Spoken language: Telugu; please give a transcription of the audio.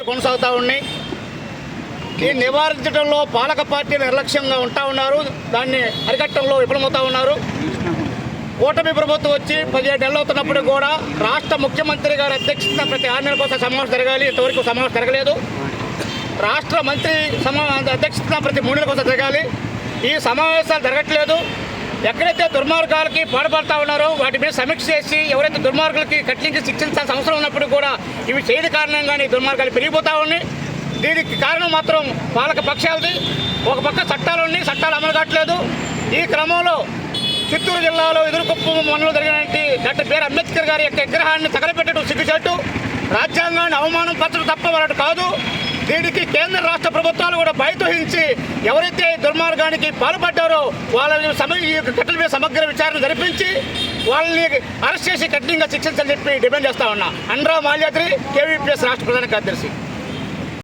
కొనసాగుతూ ఉన్నాయి. ఈ నివారించడంలో పాలక పార్టీలు నిర్లక్ష్యంగా ఉంటా ఉన్నారు, దాన్ని అరికట్టడంలో విఫలమవుతా ఉన్నారు. కూటమి ప్రభుత్వం వచ్చి 17 నెలలు అవుతున్నప్పుడు కూడా రాష్ట్ర ముఖ్యమంత్రి గారి అధ్యక్షతన ప్రతి 6 నెలల కోసం సమావేశం జరగాలి. ఇంతవరకు సమావేశం జరగలేదు. రాష్ట్ర మంత్రి అధ్యక్షతన ప్రతి 3 నెలల కోసం జరగాలి. ఈ సమావేశాలు జరగట్లేదు. ఎక్కడైతే దుర్మార్గాలకి పాటుపడుతూ ఉన్నారో వాటి మీద సమీక్ష చేసి ఎవరైతే దుర్మార్గులకి కఠినంగా శిక్షించాల్సిన అవసరం ఉన్నప్పుడు కూడా ఇవి చేయని కారణంగానే దుర్మార్గాలు పెరిగిపోతూ ఉన్నాయి. దీనికి కారణం మాత్రం పాలక పక్షాలది. ఒక పక్క చట్టాలు అమలు కావట్లేదు. ఈ క్రమంలో చిత్తూరు జిల్లాలో ఎదురుకుప్పం మండలంలో జరిగినటువంటి డాక్టర్ బిఆర్ అంబేద్కర్ గారి యొక్క విగ్రహాన్ని తగలబెట్టడం సిగ్గుచేటు, రాజ్యాంగాన్ని అవమానం పరచడం తప్ప వాళ్ళటి కాదు. దీనికి కేంద్ర రాష్ట్ర ప్రభుత్వాలు కూడా బయటహించి ఎవరైతే దుర్మార్గానికి పాల్పడ్డారో వాళ్ళ ఘటన మీద సమగ్ర విచారణ జరిపించి వాళ్ళని అరెస్ట్ చేసి కఠినంగా శిక్షించాలని చెప్పి డిమాండ్ చేస్తా ఉన్నా. అండ్రా మాల్యాద్రి, కేవీపీఎస్ రాష్ట్ర ప్రధాన కార్యదర్శి.